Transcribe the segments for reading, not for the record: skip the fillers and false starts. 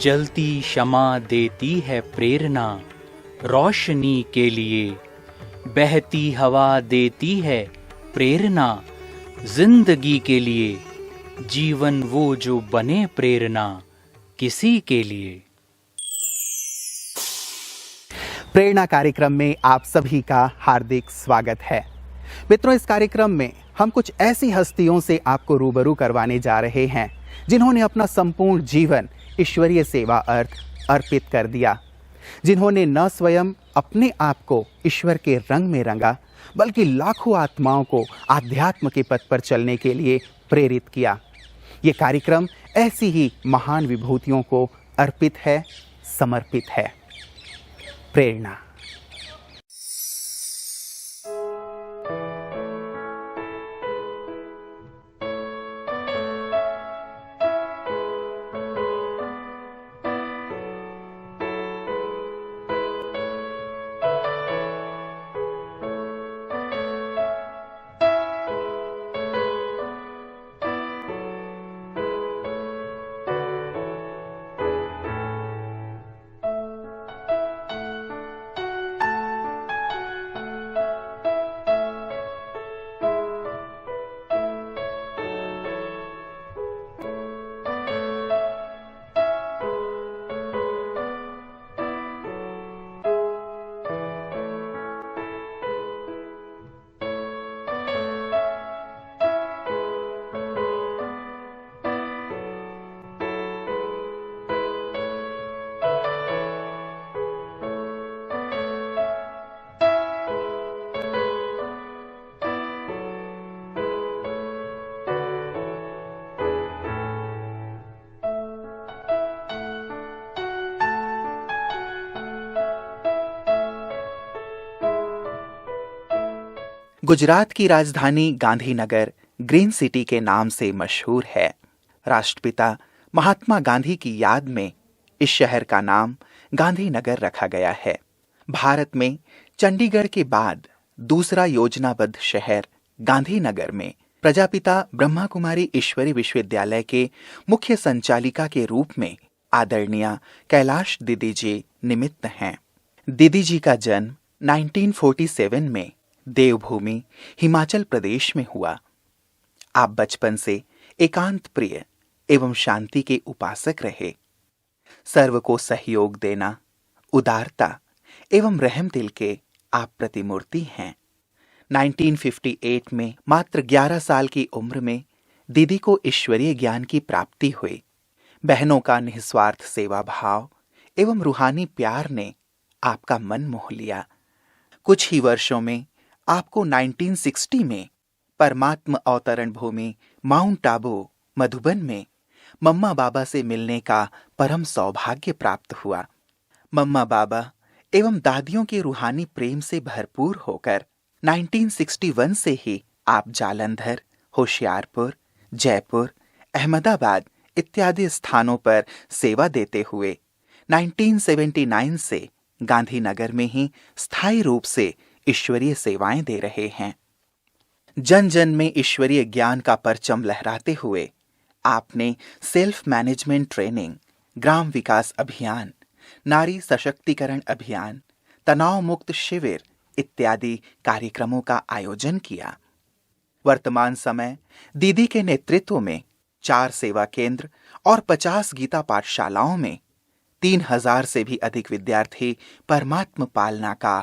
जलती क्षमा देती है प्रेरणा रोशनी के लिए, बहती हवा देती है प्रेरणा जिंदगी के लिए, जीवन वो जो बने प्रेरणा किसी के लिए। प्रेरणा कार्यक्रम में आप सभी का हार्दिक स्वागत है। मित्रों, इस कार्यक्रम में हम कुछ ऐसी हस्तियों से आपको रूबरू करवाने जा रहे हैं जिन्होंने अपना संपूर्ण जीवन ईश्वरीय सेवा अर्पित कर दिया, जिन्होंने न स्वयं अपने आप को ईश्वर के रंग में रंगा बल्कि लाखों आत्माओं को आध्यात्म के पथ पर चलने के लिए प्रेरित किया। ये कार्यक्रम ऐसी ही महान विभूतियों को अर्पित है, समर्पित है। प्रेरणा। गुजरात की राजधानी गांधीनगर ग्रीन सिटी के नाम से मशहूर है। राष्ट्रपिता महात्मा गांधी की याद में इस शहर का नाम गांधीनगर रखा गया है। भारत में चंडीगढ़ के बाद दूसरा योजनाबद्ध शहर गांधीनगर में प्रजापिता ब्रह्मा कुमारी ईश्वरी विश्वविद्यालय के मुख्य संचालिका के रूप में आदरणीय कैलाश दीदी जी निमित्त हैं। दीदी जी का जन्म 1947 में देवभूमि हिमाचल प्रदेश में हुआ। आप बचपन से एकांत प्रिय एवं शांति के उपासक रहे। सर्व को सहयोग देना, उदारता एवं रहम दिल के आप प्रतिमूर्ति हैं। 1958 में मात्र 11 साल की उम्र में दीदी को ईश्वरीय ज्ञान की प्राप्ति हुई। बहनों का निस्वार्थ सेवा भाव एवं रूहानी प्यार ने आपका मन मोह लिया। कुछ ही वर्षों में आपको 1960 में परमात्म अवतरण भूमि माउंट आबू मधुबन में मम्मा बाबा से मिलने का परम सौभाग्य प्राप्त हुआ। मम्मा बाबा एवं दादियों के रूहानी प्रेम से भरपूर होकर 1961 से ही आप जालंधर, होशियारपुर, जयपुर, अहमदाबाद इत्यादि स्थानों पर सेवा देते हुए 1979 से गांधीनगर में ही स्थायी रूप से ईश्वरीय सेवाएं दे रहे हैं। जन जन में ईश्वरीय ज्ञान का परचम लहराते हुए आपने सेल्फ मैनेजमेंट ट्रेनिंग, ग्राम विकास अभियान, नारी सशक्तिकरण अभियान, तनाव मुक्त शिविर इत्यादि कार्यक्रमों का आयोजन किया। वर्तमान समय दीदी के नेतृत्व में 4 सेवा केंद्र और 50 गीता पाठशालाओं में 3000 से भी अधिक विद्यार्थी परमात्म पालना का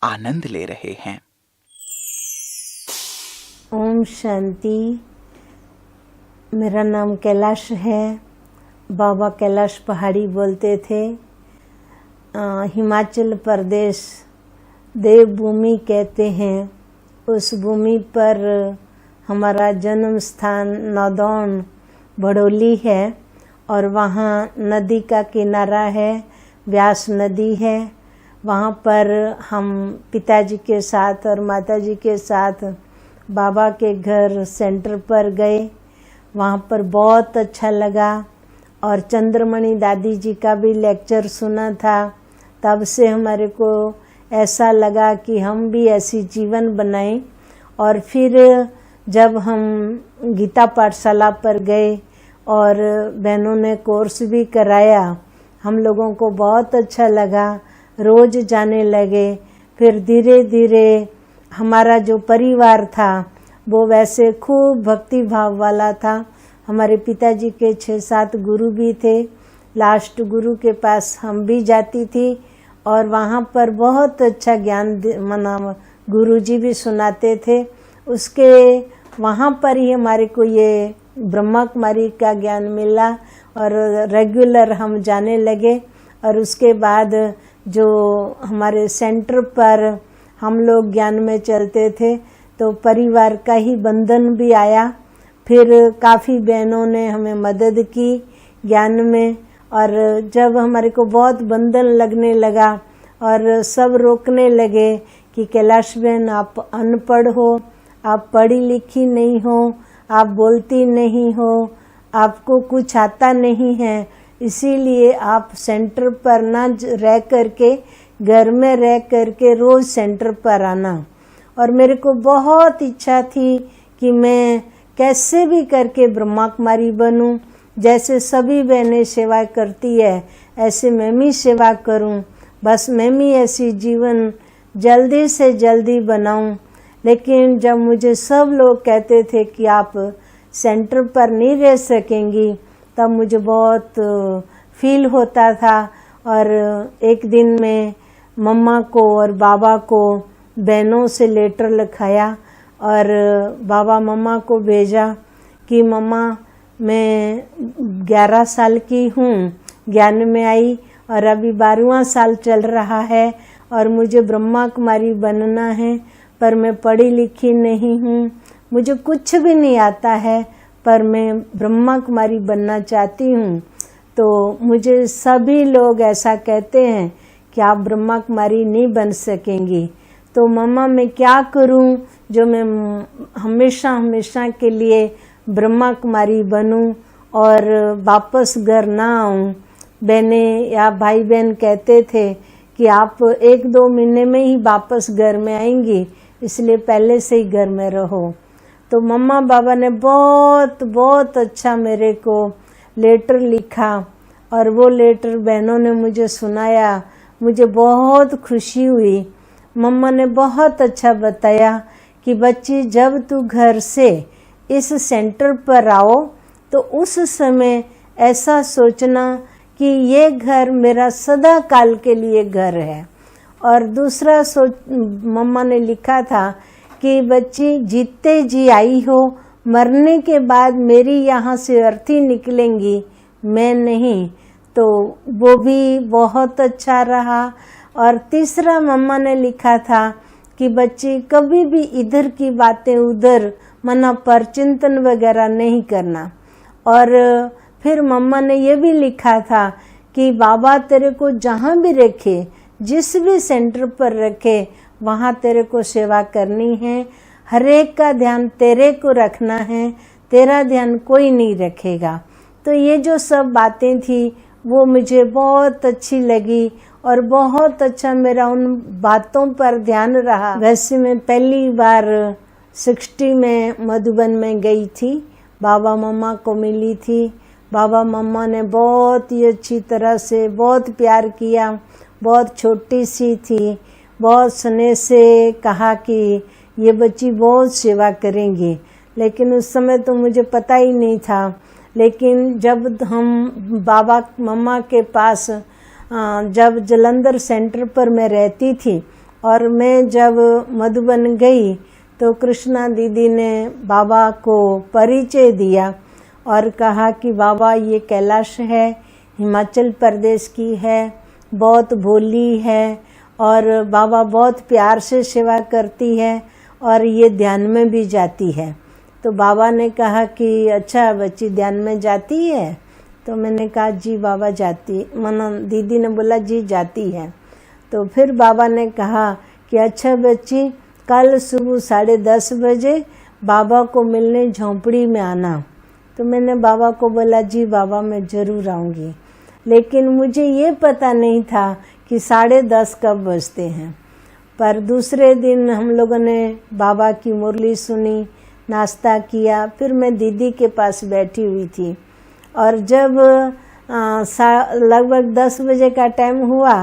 आनंद ले रहे हैं। ओम शांति। मेरा नाम कैलाश है। बाबा कैलाश पहाड़ी बोलते थे। हिमाचल प्रदेश देवभूमि कहते हैं। उस भूमि पर हमारा जन्म स्थान नौदौन भड़ोली है और वहाँ नदी का किनारा है, व्यास नदी है। वहाँ पर हम पिताजी के साथ और माताजी के साथ बाबा के घर सेंटर पर गए। वहाँ पर बहुत अच्छा लगा और चंद्रमणि दादी जी का भी लेक्चर सुना था। तब से हमारे को ऐसा लगा कि हम भी ऐसी जीवन बनाएं। और फिर जब हम गीता पाठशाला पर गए और बहनों ने कोर्स भी कराया हम लोगों को बहुत अच्छा लगा, रोज जाने लगे। फिर धीरे धीरे हमारा जो परिवार था वो वैसे खूब भक्ति भाव वाला था। हमारे पिताजी के 6-7 गुरु भी थे। लास्ट गुरु के पास हम भी जाती थी और वहाँ पर बहुत अच्छा ज्ञान मना गुरुजी भी सुनाते थे। उसके वहाँ पर ही हमारे को ये ब्रह्मा कुमारी का ज्ञान मिला और रेगुलर हम जाने लगे। और उसके बाद जो हमारे सेंटर पर हम लोग ज्ञान में चलते थे तो परिवार का ही बंधन भी आया। फिर काफ़ी बहनों ने हमें मदद की ज्ञान में, और जब हमारे को बहुत बंधन लगने लगा और सब रोकने लगे कि कैलाश बहन आप अनपढ़ हो, आप पढ़ी लिखी नहीं हो, आप बोलती नहीं हो, आपको कुछ आता नहीं है, इसीलिए आप सेंटर पर ना रह करके घर में रह करके रोज सेंटर पर आना। और मेरे को बहुत इच्छा थी कि मैं कैसे भी करके ब्रह्मा कुमारी बनूं। जैसे सभी बहनें सेवा करती है ऐसे मैं भी सेवा करूं, बस मैं भी ऐसी जीवन जल्दी से जल्दी बनाऊं। लेकिन जब मुझे सब लोग कहते थे कि आप सेंटर पर नहीं रह सकेंगी, तब मुझे बहुत फील होता था। और एक दिन में मम्मा को और बाबा को बहनों से लेटर लिखाया और बाबा मम्मा को भेजा कि मम्मा मैं 11 साल की हूँ, ज्ञान में आई और अभी 12वां साल चल रहा है और मुझे ब्रह्मा कुमारी बनना है, पर मैं पढ़ी लिखी नहीं हूँ, मुझे कुछ भी नहीं आता है, पर मैं ब्रह्मा कुमारी बनना चाहती हूँ। तो मुझे सभी लोग ऐसा कहते हैं कि आप ब्रह्मा कुमारी नहीं बन सकेंगी। तो मम्मा मैं क्या करूं जो मैं हमेशा हमेशा के लिए ब्रह्मा कुमारी बनूं और वापस घर ना आऊं। बहने या भाई बहन कहते थे कि आप 1-2 महीने में ही वापस घर में आएंगी, इसलिए पहले से ही घर में रहो। तो मम्मा बाबा ने बहुत बहुत अच्छा मेरे को लेटर लिखा और वो लेटर बहनों ने मुझे सुनाया, मुझे बहुत खुशी हुई। मम्मा ने बहुत अच्छा बताया कि बच्ची जब तू घर से इस सेंटर पर आओ तो उस समय ऐसा सोचना कि ये घर मेरा सदा काल के लिए घर है। और दूसरा मम्मा ने लिखा था कि बच्ची जीते जी आई हो, मरने के बाद मेरी यहाँ से अर्थी निकलेंगी, मैं नहीं। तो वो भी बहुत अच्छा रहा। और तीसरा मम्मा ने लिखा था कि बच्ची कभी भी इधर की बातें उधर मना पर चिंतन वगैरह नहीं करना। और फिर मम्मा ने ये भी लिखा था कि बाबा तेरे को जहाँ भी रखे, जिस भी सेंटर पर रखे, वहाँ तेरे को सेवा करनी है, हर एक का ध्यान तेरे को रखना है, तेरा ध्यान कोई नहीं रखेगा। तो ये जो सब बातें थी वो मुझे बहुत अच्छी लगी और बहुत अच्छा मेरा उन बातों पर ध्यान रहा। वैसे मैं पहली बार 60 में मधुबन में गई थी, बाबा मम्मा को मिली थी। बाबा मम्मा ने बहुत ही अच्छी तरह से बहुत प्यार किया। बहुत छोटी सी थी, बहुत स्नेह से कहा कि ये बच्ची बहुत सेवा करेंगी, लेकिन उस समय तो मुझे पता ही नहीं था। लेकिन जब हम बाबा मम्मा के पास जब जलंधर सेंटर पर मैं रहती थी और मैं जब मधुबन गई तो कृष्णा दीदी ने बाबा को परिचय दिया और कहा कि बाबा ये कैलाश है, हिमाचल प्रदेश की है, बहुत भोली है और बाबा बहुत प्यार से सेवा करती है और ये ध्यान में भी जाती है। तो बाबा ने कहा कि अच्छा बच्ची ध्यान में जाती है? तो मैंने कहा जी बाबा जाती, दीदी ने बोला जी जाती है। तो फिर बाबा ने कहा कि अच्छा बच्ची कल सुबह 10:30 बजे बाबा को मिलने झोंपड़ी में आना। तो मैंने बाबा को बोला जी बाबा मैं ज़रूर आऊँगी। लेकिन मुझे ये पता नहीं था कि 10:30 कब बजते हैं। पर दूसरे दिन हम लोगों ने बाबा की मुरली सुनी, नाश्ता किया, फिर मैं दीदी के पास बैठी हुई थी और जब लगभग 10 बजे का टाइम हुआ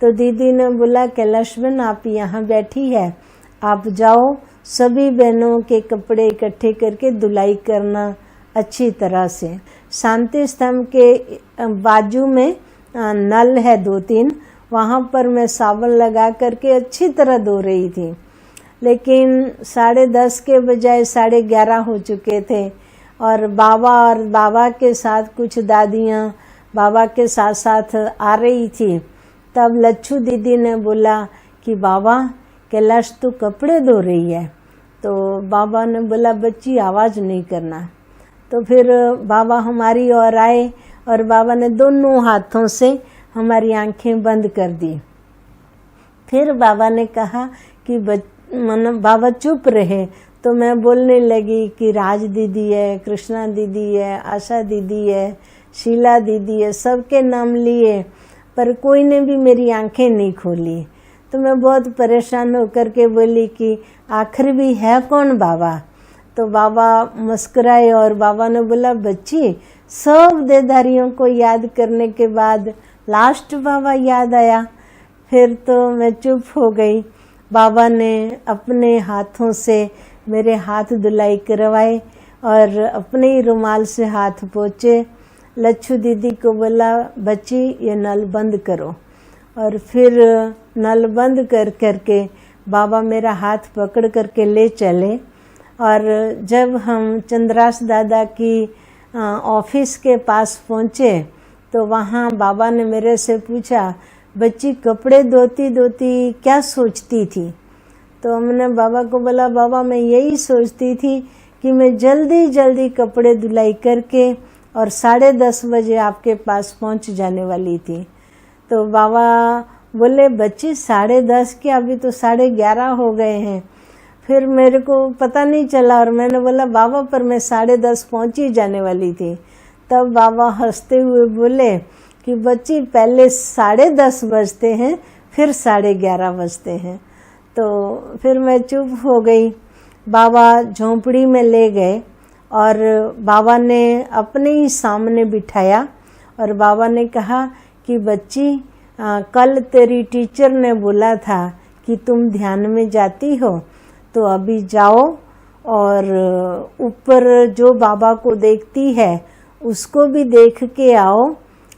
तो दीदी ने बोला कैलाश बहन आप यहाँ बैठी है, आप जाओ सभी बहनों के कपड़े इकट्ठे करके धुलाई करना अच्छी तरह से। शांति स्तंभ के बाजू में नल है 2-3, वहाँ पर मैं साबुन लगा करके अच्छी तरह धो रही थी, लेकिन 10:30 के बजाय 11:30 हो चुके थे और बाबा के साथ कुछ दादियाँ बाबा के साथ साथ आ रही थी। तब लच्छू दीदी ने बोला कि बाबा कैलाश तू कपड़े धो रही है। तो बाबा ने बोला बच्ची आवाज़ नहीं करना। तो फिर बाबा हमारी ओर आए और बाबा ने दोनों हाथों से हमारी आंखें बंद कर दी। फिर बाबा ने कहा कि बाबा चुप रहे। तो मैं बोलने लगी कि राज दीदी है, कृष्णा दीदी है, आशा दीदी है, शीला दीदी है, सबके नाम लिए, पर कोई ने भी मेरी आंखें नहीं खोली। तो मैं बहुत परेशान होकर के बोली कि आखिर भी है कौन बाबा। तो बाबा मुस्कुराए और बाबा ने बोला बच्ची सब देदारियों को याद करने के बाद लास्ट बाबा याद आया। फिर तो मैं चुप हो गई। बाबा ने अपने हाथों से मेरे हाथ धुलाई करवाए और अपने ही रुमाल से हाथ पोंछे। लच्छू दीदी को बोला बच्ची ये नल बंद करो, और फिर नल बंद कर करके बाबा मेरा हाथ पकड़ करके ले चले। और जब हम चंद्रास दादा की ऑफिस के पास पहुँचे तो वहाँ बाबा ने मेरे से पूछा बच्ची कपड़े धोती धोती क्या सोचती थी। तो हमने बाबा को बोला बाबा मैं यही सोचती थी कि मैं जल्दी जल्दी कपड़े धुलाई करके और 10:30 बजे आपके पास पहुँच जाने वाली थी। तो बाबा बोले बच्ची 10:30 के अभी तो 11:30 हो गए हैं। फिर मेरे को पता नहीं चला और मैंने बोला बाबा पर मैं 10:30 पहुँच ही जाने वाली थी। तब बाबा हंसते हुए बोले कि बच्ची पहले 10:30 बजते हैं फिर 11:30 बजते हैं। तो फिर मैं चुप हो गई। बाबा झोंपड़ी में ले गए और बाबा ने अपने ही सामने बिठाया और बाबा ने कहा कि बच्ची कल तेरी टीचर ने बोला था कि तुम ध्यान में जाती हो, तो अभी जाओ और ऊपर जो बाबा को देखती है उसको भी देख के आओ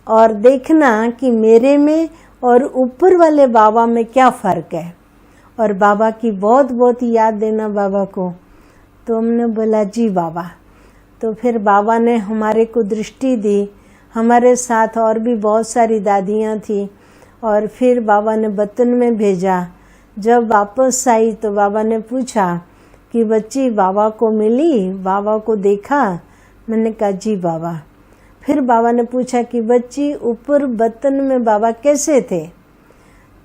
और देखना कि मेरे में और ऊपर वाले बाबा में क्या फ़र्क है, और बाबा की बहुत बहुत याद देना बाबा को। तो हमने बोला जी बाबा। तो फिर बाबा ने हमारे को दृष्टि दी। हमारे साथ और भी बहुत सारी दादियाँ थी और फिर बाबा ने वतन में भेजा। जब वापस आई तो बाबा ने पूछा कि बच्ची बाबा को मिली, बाबा को देखा? मैंने कहा जी बाबा। फिर बाबा ने पूछा कि बच्ची ऊपर वतन में बाबा कैसे थे?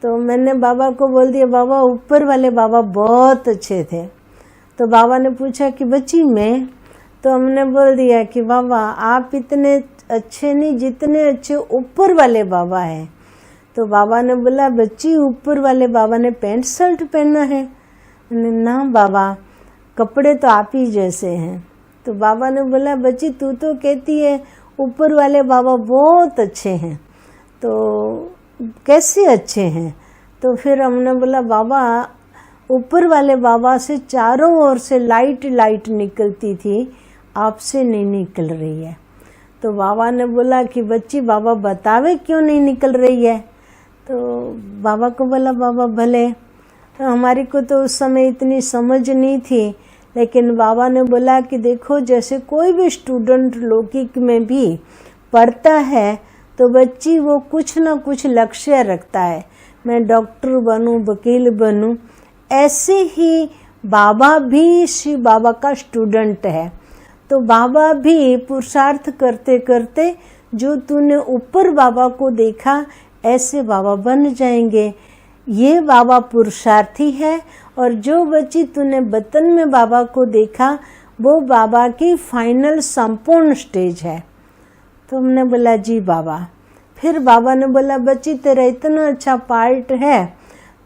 तो मैंने बाबा को बोल दिया बाबा ऊपर वाले बाबा बहुत अच्छे थे। तो बाबा ने पूछा कि बच्ची मैं? तो हमने बोल दिया कि बाबा आप इतने अच्छे नहीं जितने अच्छे ऊपर वाले बाबा हैं। तो बाबा ने बोला बच्ची ऊपर वाले बाबा ने पैंट शर्ट पहना है? ना बाबा कपड़े तो आप ही जैसे हैं। तो बाबा ने बोला बच्ची तू तो कहती है ऊपर वाले बाबा बहुत अच्छे हैं, तो कैसे अच्छे हैं? तो फिर हमने बोला बाबा ऊपर वाले बाबा से चारों ओर से लाइट लाइट निकलती थी, आपसे नहीं निकल रही है। तो बाबा ने बोला कि बच्ची बाबा बतावे क्यों नहीं निकल रही है? तो बाबा को बोला बाबा भले। तो हमारी को तो उस समय इतनी समझ नहीं थी, लेकिन बाबा ने बोला कि देखो जैसे कोई भी स्टूडेंट लौकिक में भी पढ़ता है तो बच्ची वो कुछ ना कुछ लक्ष्य रखता है, मैं डॉक्टर बनूं, वकील बनूं। ऐसे ही बाबा भी शिव बाबा का स्टूडेंट है। तो बाबा भी पुरुषार्थ करते करते जो तूने ऊपर बाबा को देखा ऐसे बाबा बन जाएंगे। ये बाबा पुरुषार्थी है और जो बच्ची तूने वतन में बाबा को देखा वो बाबा की फाइनल संपूर्ण स्टेज है। तो हमने बोला जी बाबा। फिर बाबा ने बोला बच्ची तेरा इतना अच्छा पार्ट है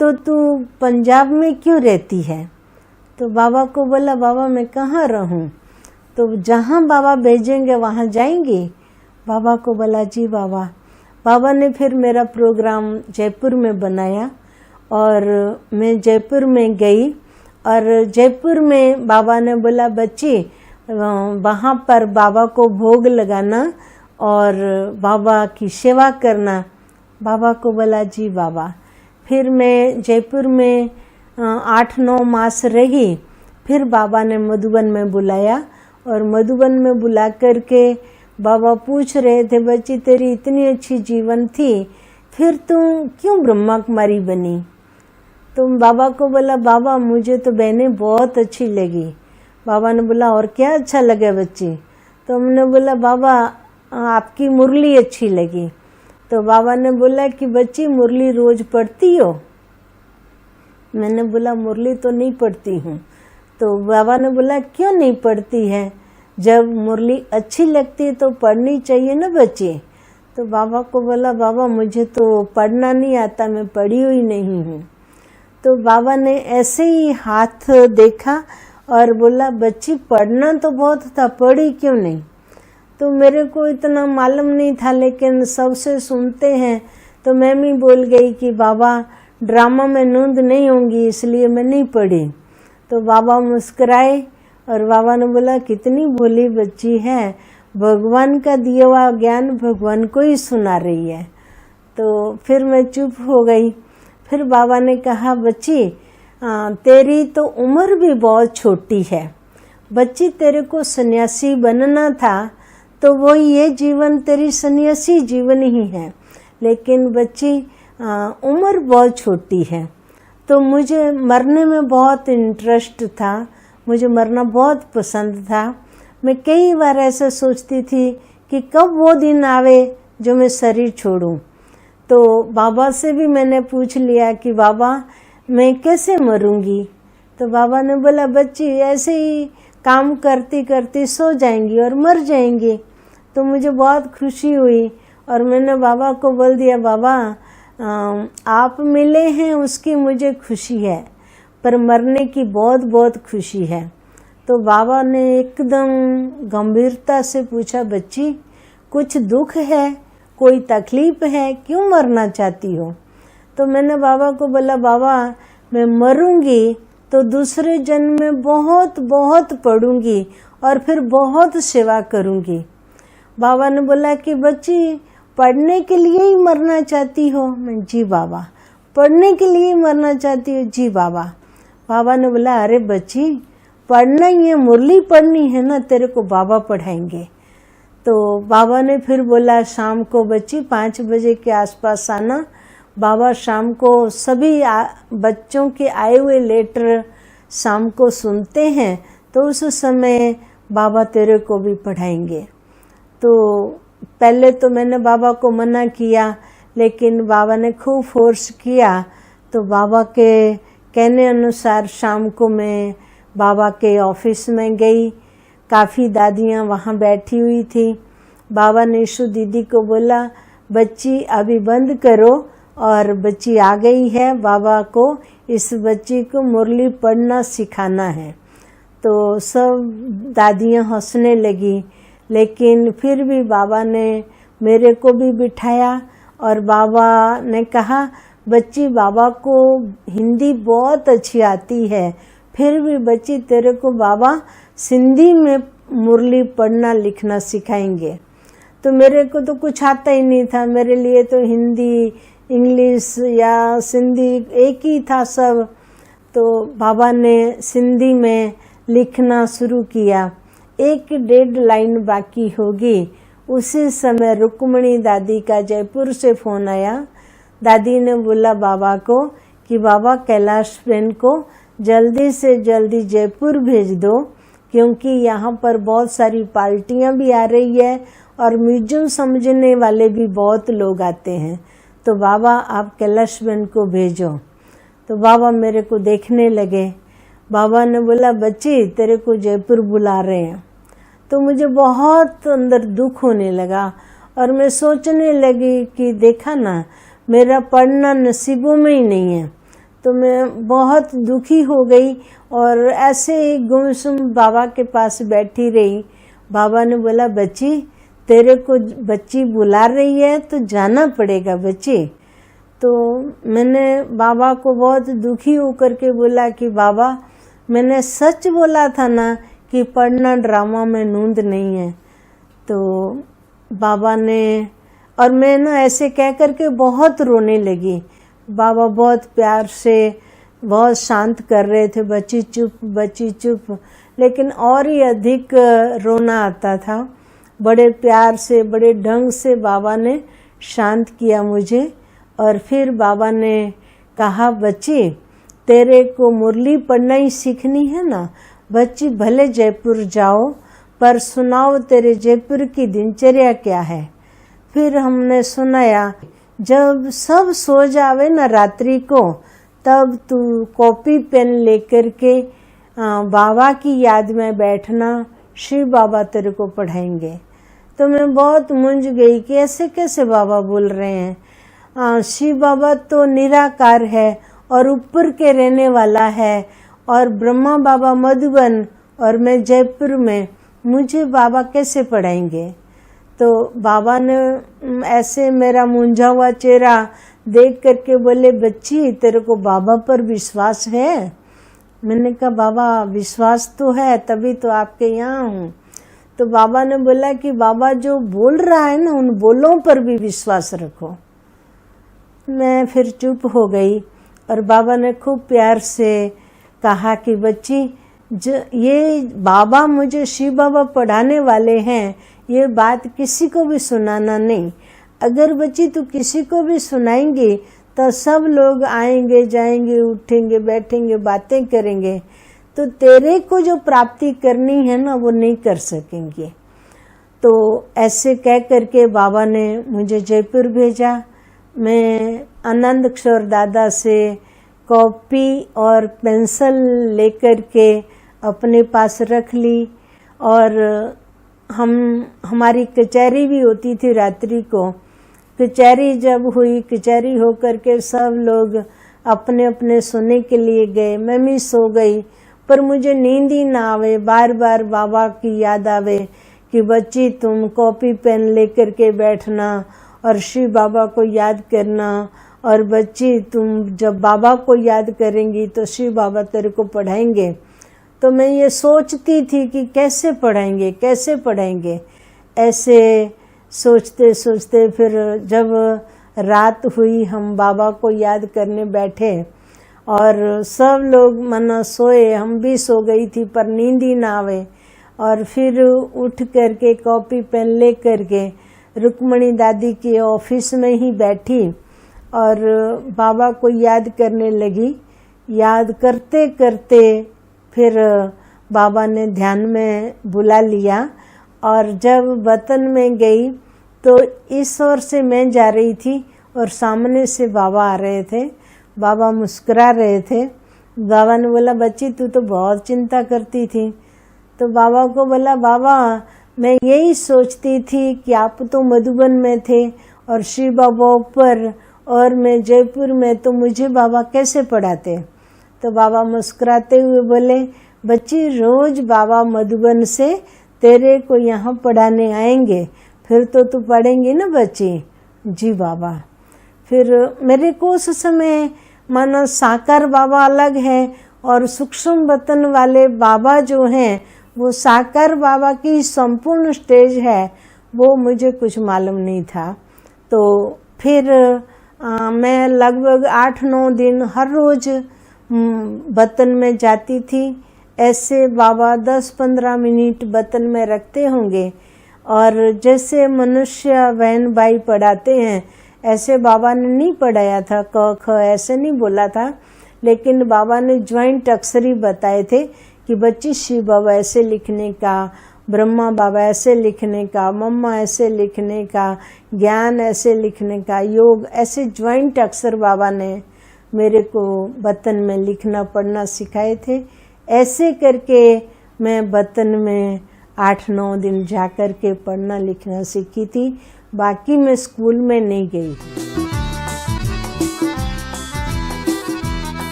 तो तू पंजाब में क्यों रहती है? तो बाबा को बोला बाबा मैं कहाँ रहूं? तो जहाँ बाबा भेजेंगे वहाँ जाएंगी। बाबा को बोला जी बाबा। बाबा ने फिर मेरा प्रोग्राम जयपुर में बनाया और मैं जयपुर में गई और जयपुर में बाबा ने बोला बच्ची वहाँ पर बाबा को भोग लगाना और बाबा की सेवा करना। बाबा को बोला जी बाबा। फिर मैं जयपुर में 8-9 मास रही। फिर बाबा ने मधुबन में बुलाया और मधुबन में बुला करके बाबा पूछ रहे थे बच्ची तेरी इतनी अच्छी जीवन थी फिर तुम क्यों ब्रह्मा कुमारी बनी। तो बाबा को बोला बाबा मुझे तो बहनें बहुत अच्छी लगी। बाबा ने बोला और क्या अच्छा लगा बच्ची। तो हमने बोला बाबा आपकी मुरली अच्छी लगी। तो बाबा ने बोला कि बच्ची मुरली रोज पढ़ती हो। मैंने बोला मुरली तो नहीं पढ़ती हूँ। तो बाबा ने बोला क्यों नहीं पढ़ती है, जब मुरली अच्छी लगती है तो पढ़नी चाहिए ना बच्ची। तो बाबा को बोला बाबा मुझे तो पढ़ना नहीं आता, मैं पढ़ी हुई नहीं हूँ। तो बाबा ने ऐसे ही हाथ देखा और बोला बच्ची पढ़ना तो बहुत था, पढ़ी क्यों नहीं। तो मेरे को इतना मालूम नहीं था, लेकिन सबसे सुनते हैं तो मैं भी बोल गई कि बाबा ड्रामा में नूंद नहीं होंगी इसलिए मैं नहीं पढ़ी। तो बाबा मुस्कुराए और बाबा ने बोला कितनी भोली बच्ची है, भगवान का दिया हुआ ज्ञान भगवान को ही सुना रही है। तो फिर मैं चुप हो गई। फिर बाबा ने कहा बच्ची तेरी तो उम्र भी बहुत छोटी है बच्ची, तेरे को सन्यासी बनना था तो वो ये जीवन तेरी सन्यासी जीवन ही है, लेकिन बच्ची उम्र बहुत छोटी है। तो मुझे मरने में बहुत इंटरेस्ट था, मुझे मरना बहुत पसंद था। मैं कई बार ऐसा सोचती थी कि कब वो दिन आवे जो मैं शरीर छोड़ूं। तो बाबा से भी मैंने पूछ लिया कि बाबा मैं कैसे मरूंगी। तो बाबा ने बोला बच्ची ऐसे ही काम करती करती सो जाएंगी और मर जाएंगी। तो मुझे बहुत खुशी हुई और मैंने बाबा को बोल दिया बाबा आप मिले हैं उसकी मुझे खुशी है, पर मरने की बहुत बहुत खुशी है। तो बाबा ने एकदम गंभीरता से पूछा बच्ची कुछ दुख है, कोई तकलीफ है, क्यों मरना चाहती हो। तो मैंने बाबा को बोला बाबा मैं मरूंगी तो दूसरे जन्म में बहुत बहुत पढ़ूंगी और फिर बहुत सेवा करूंगी। बाबा ने बोला कि बच्ची पढ़ने के लिए ही मरना चाहती हो। मैं जी बाबा पढ़ने के लिए ही मरना चाहती हो। जी बाबा। बाबा ने बोला अरे बच्ची पढ़ना ही है, मुरली पढ़नी है ना, तेरे को बाबा पढ़ाएंगे। तो बाबा ने फिर बोला शाम को बच्ची 5 बजे के आसपास आना। बाबा शाम को सभी बच्चों के आए हुए लेटर शाम को सुनते हैं, तो उस समय बाबा तेरे को भी पढ़ाएंगे। तो पहले तो मैंने बाबा को मना किया, लेकिन बाबा ने खूब फोर्स किया। तो बाबा के कहने अनुसार शाम को मैं बाबा के ऑफिस में गई। काफ़ी दादियाँ वहाँ बैठी हुई थी। बाबा ने ईशु दीदी को बोला बच्ची अभी बंद करो, और बच्ची आ गई है, बाबा को इस बच्ची को मुरली पढ़ना सिखाना है। तो सब दादियाँ हंसने लगी, लेकिन फिर भी बाबा ने मेरे को भी बिठाया और बाबा ने कहा बच्ची बाबा को हिंदी बहुत अच्छी आती है, फिर भी बच्ची तेरे को बाबा सिंधी में मुरली पढ़ना लिखना सिखाएंगे। तो मेरे को तो कुछ आता ही नहीं था, मेरे लिए तो हिंदी इंग्लिश या सिंधी एक ही था सब। तो बाबा ने सिंधी में लिखना शुरू किया। 1-1.5 लाइन बाकी होगी, उसी समय रुक्मणी दादी का जयपुर से फोन आया। दादी ने बोला बाबा को कि बाबा कैलाश बहन को जल्दी से जल्दी जयपुर भेज दो, क्योंकि यहाँ पर बहुत सारी पार्टियाँ भी आ रही है और म्यूजियम समझने वाले भी बहुत लोग आते हैं। तो बाबा आप कैलाश बहन को भेजो। तो बाबा मेरे को देखने लगे। बाबा ने बोला बच्ची तेरे को जयपुर बुला रहे हैं। तो मुझे बहुत अंदर दुख होने लगा और मैं सोचने लगी कि देखा ना मेरा पढ़ना नसीबों में ही नहीं है। तो मैं बहुत दुखी हो गई और ऐसे ही गुमसुम बाबा के पास बैठी रही। बाबा ने बोला बच्ची तेरे को बच्ची बुला रही है तो जाना पड़ेगा बच्ची। तो मैंने बाबा को बहुत दुखी होकर के बोला कि बाबा मैंने सच बोला था ना कि पढ़ना ड्रामा में नूंद नहीं है। तो बाबा ने, और मैं ना ऐसे कह करके बहुत रोने लगी। बाबा बहुत प्यार से बहुत शांत कर रहे थे, बच्ची चुप बच्ची चुप, लेकिन और ही अधिक रोना आता था। बड़े प्यार से बड़े ढंग से बाबा ने शांत किया मुझे। और फिर बाबा ने कहा बच्ची तेरे को मुरली पढ़ना ही सीखनी है ना, बच्ची भले जयपुर जाओ पर सुनाओ तेरे जयपुर की दिनचर्या क्या है। फिर हमने सुनाया, जब सब सो जावे ना रात्रि को तब तू कॉपी पेन लेकर के बाबा की याद में बैठना, शिव बाबा तेरे को पढ़ाएंगे। तो मैं बहुत मूंझ गई कि ऐसे कैसे बाबा बोल रहे हैं। शिव बाबा तो निराकार है और ऊपर के रहने वाला है, और ब्रह्मा बाबा मधुबन और मैं जयपुर में, मुझे बाबा कैसे पढ़ाएंगे। तो बाबा ने ऐसे मेरा मूंझा हुआ चेहरा देख करके बोले बच्ची तेरे को बाबा पर विश्वास है। मैंने कहा बाबा विश्वास तो है, तभी तो आपके यहाँ हूँ। तो बाबा ने बोला कि बाबा जो बोल रहा है ना उन बोलों पर भी विश्वास रखो। मैं फिर चुप हो गई और बाबा ने खूब प्यार से कहा कि बच्ची ये बाबा मुझे शिव बाबा पढ़ाने वाले हैं, ये बात किसी को भी सुनाना नहीं। अगर बच्ची तू किसी को भी सुनाएंगी तो सब लोग आएंगे जाएंगे उठेंगे बैठेंगे बातें करेंगे, तो तेरे को जो प्राप्ति करनी है ना वो नहीं कर सकेंगे। तो ऐसे कह करके बाबा ने मुझे जयपुर भेजा। मैं आनंद किशोर दादा से कॉपी और पेंसिल लेकर के अपने पास रख ली, और हमारी कचहरी भी होती थी रात्रि को। कचहरी जब हुई, कचहरी होकर के सब लोग अपने अपने सोने के लिए गए, मैं भी सो गई। पर मुझे नींद ही ना आवे, बार बार बाबा की याद आवे कि बच्ची तुम कॉपी पेन लेकर के बैठना और शिव बाबा को याद करना, और बच्ची तुम जब बाबा को याद करेंगी तो शिव बाबा तेरे को पढ़ाएंगे। तो मैं ये सोचती थी कि कैसे पढ़ाएंगे कैसे पढ़ाएंगे। ऐसे सोचते सोचते फिर जब रात हुई हम बाबा को याद करने बैठे और सब लोग मना सोए, हम भी सो गई थी पर नींद ही ना आवे। और फिर उठ करके कॉपी पेन ले करके रुक्मणी दादी के ऑफिस में ही बैठी और बाबा को याद करने लगी। याद करते करते फिर बाबा ने ध्यान में बुला लिया, और जब वतन में गई तो इस ओर से मैं जा रही थी और सामने से बाबा आ रहे थे। बाबा मुस्कुरा रहे थे। बाबा ने बोला बच्ची तू तो बहुत चिंता करती थी। तो बाबा को बोला बाबा मैं यही सोचती थी कि आप तो मधुबन में थे और शिव बाबा ऊपर और मैं जयपुर में, तो मुझे बाबा कैसे पढ़ाते। तो बाबा मुस्कुराते हुए बोले बच्ची रोज बाबा मधुबन से तेरे को यहाँ पढ़ाने आएंगे, फिर तो तू पढ़ेंगी ना बच्ची। जी बाबा। फिर मेरे को उस समय मानो साकार बाबा अलग है और सूक्ष्म वतन वाले बाबा जो हैं वो साकार बाबा की संपूर्ण स्टेज है, वो मुझे कुछ मालूम नहीं था। तो फिर मैं लगभग 8-9 दिन हर रोज वतन में जाती थी। ऐसे बाबा 10-15 मिनट वतन में रखते होंगे, और जैसे मनुष्य बहन भाई पढ़ाते हैं ऐसे बाबा ने नहीं पढ़ाया था, क ख ऐसे नहीं बोला था, लेकिन बाबा ने ज्वाइंट अक्षरी बताए थे कि बच्ची शिव बाबा ऐसे लिखने का, ब्रह्मा बाबा ऐसे लिखने का, मम्मा ऐसे लिखने का, ज्ञान ऐसे लिखने का, योग ऐसे ज्वाइंट अक्षर बाबा ने मेरे को वतन में लिखना पढ़ना सिखाए थे। ऐसे करके मैं वतन में 8-9 दिन जा कर के पढ़ना लिखना सीखी थी। बाकी मैं स्कूल में नहीं गई।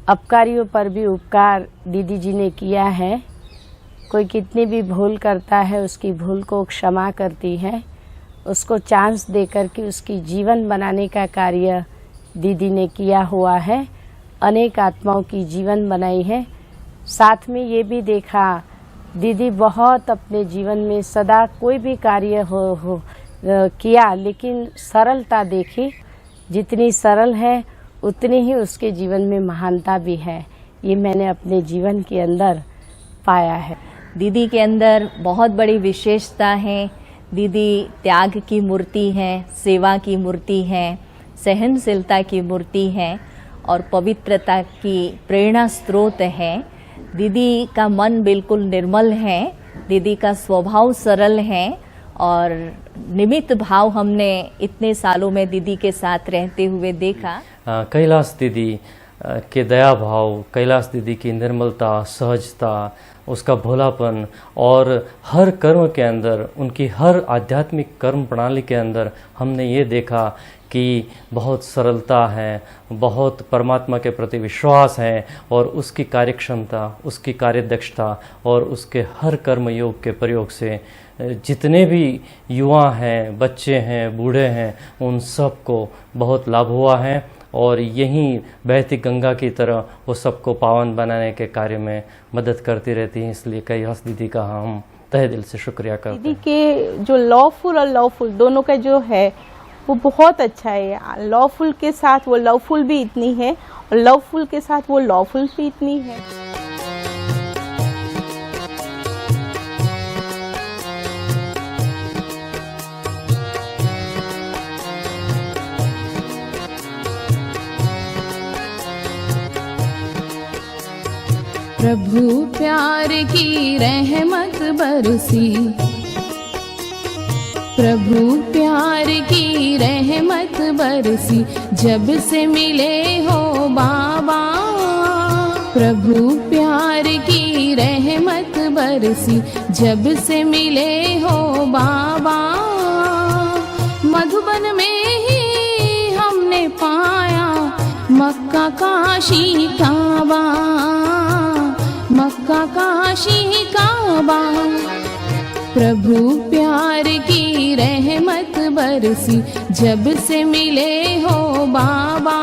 अपकारियों पर भी उपकार दीदी जी ने किया है। कोई कितनी भी भूल करता है उसकी भूल को क्षमा करती है, उसको चांस देकर के उसकी जीवन बनाने का कार्य दीदी ने किया हुआ है। अनेक आत्माओं की जीवन बनाई है। साथ में ये भी देखा दीदी बहुत अपने जीवन में सदा कोई भी कार्य हो किया, लेकिन सरलता देखी। जितनी सरल है उतनी ही उसके जीवन में महानता भी है। ये मैंने अपने जीवन के अंदर पाया है। दीदी के अंदर बहुत बड़ी विशेषता है। दीदी त्याग की मूर्ति है, सेवा की मूर्ति है, सहनशीलता की मूर्ति है और पवित्रता की प्रेरणा स्रोत है। दीदी का मन बिल्कुल निर्मल है, दीदी का स्वभाव सरल है और निमित्त भाव हमने इतने सालों में दीदी के साथ रहते हुए देखा। कैलाश दीदी के दया भाव, कैलाश दीदी की निर्मलता, सहजता, उसका भोलापन और हर कर्म के अंदर, उनकी हर आध्यात्मिक कर्म प्रणाली के अंदर हमने ये देखा कि बहुत सरलता है, बहुत परमात्मा के प्रति विश्वास है और उसकी कार्यक्षमता, उसकी कार्यदक्षता और उसके हर कर्म योग के प्रयोग से जितने भी युवा हैं, बच्चे हैं, बूढ़े हैं, उन सब को बहुत लाभ हुआ है और यही बहती गंगा की तरह वो सबको पावन बनाने के कार्य में मदद करती रहती हैं। इसलिए कैलाश दीदी का हम तहे दिल से शुक्रिया करते हैं। दीदी के जो लॉफुल और लवफुल दोनों का जो है वो बहुत अच्छा है। लॉफुल के साथ वो लवफुल भी इतनी है और लवफुल के साथ वो लॉफुल भी इतनी है। प्रभु प्यार की रहमत बरसी, प्रभु प्यार की रहमत बरसी, जब से मिले हो बाबा। प्रभु प्यार की रहमत बरसी, जब से मिले हो बाबा। मधुबन में ही हमने पाया मक्का काशी काबा, मक्का काशी काबा। प्रभु प्यार की रहमत बरसी, जब से मिले हो बाबा।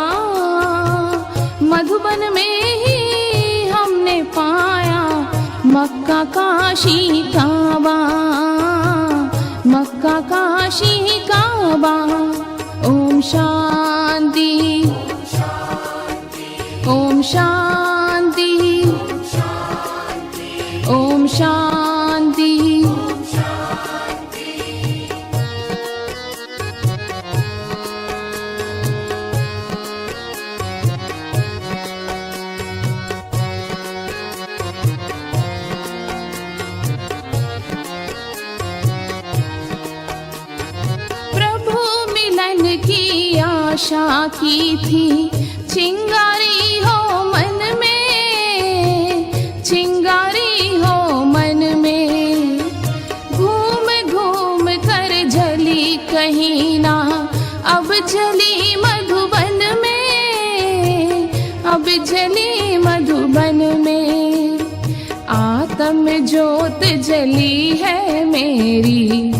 मधुबन में ही हमने पाया मक्का काशी काबा, मक्का काशी काबा। ओम शांति, ओम शांति, ओम शांति। प्रभु मिलन की आशा की थी, चिंगारी हो मन में, चिंगारी हो मन में। घूम घूम कर जली कहीं ना, अब जली मधुबन में, अब जली मधुबन में। आत्म ज्योत जली है मेरी,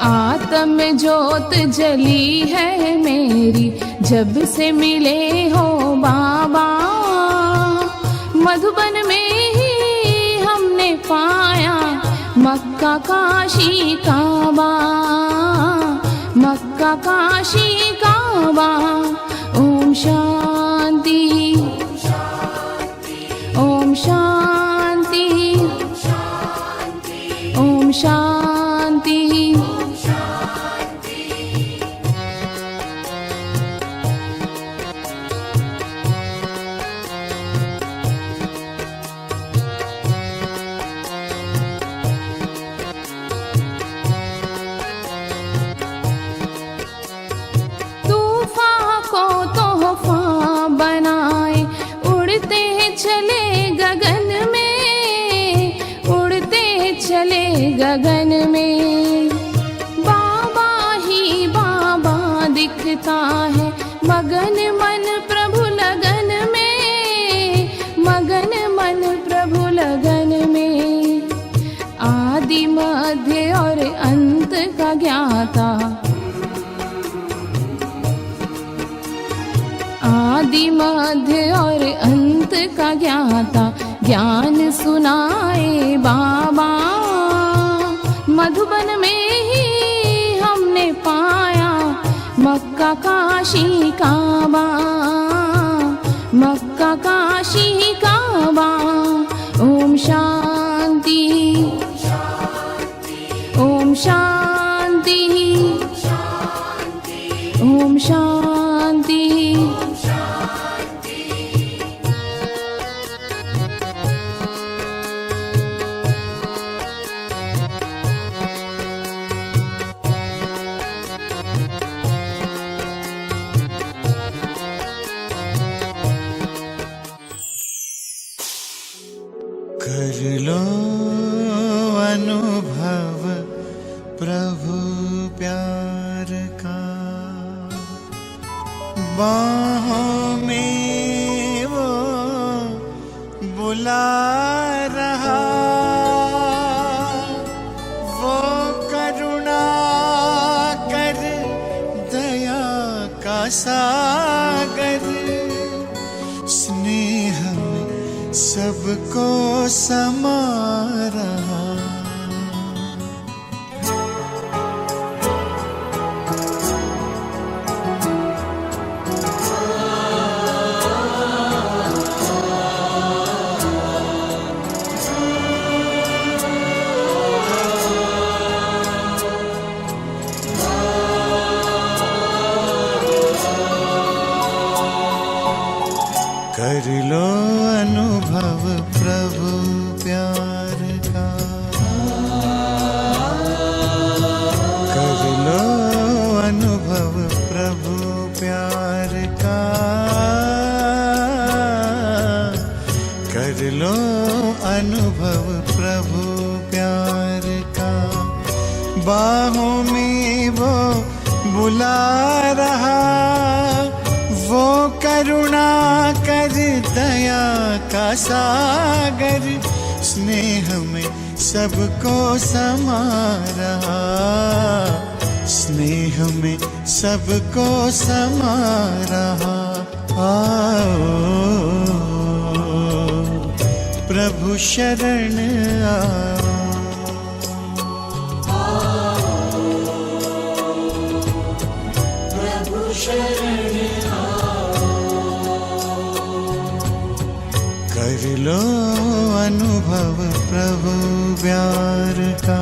आत्म ज्योत जली है मेरी, जब से मिले हो बाबा। मधुबन में ही हमने पाया मक्का काशी काबा, मक्का काशी काबा। ओम शांति, ओम शांति, ओम शांति। बनाए उड़ते चले गगन में, उड़ते चले गगन में। बाबा ही बाबा दिखता है मगन मध्य और अंत का ज्ञाता, ज्ञान सुनाए बाबा। मधुबन में ही हमने पाया मक्का काशी काबा, मक्का काशी काबा। ओम शांति, ओम शांति, ओम शांति। कर लो अनुभव प्रभु प्यार का, बाहों में वो बुला रहा, वो करुणा कर दया का सागर, स्नेह में सबको समा रहा। कर लो अनुभव प्रभु प्यार का, कर लो अनुभव प्रभु प्यार का, कर लो अनुभव प्रभु प्यार का। बाहों में वो बुला रहा, वो करुणा कर दया का सागर, स्नेह में सबको समा रहा, स्नेह में सबको समा रहा। आओ प्रभु शरण आओ, प्रभु शरण कर लो अनुभव प्रभु प्यार का।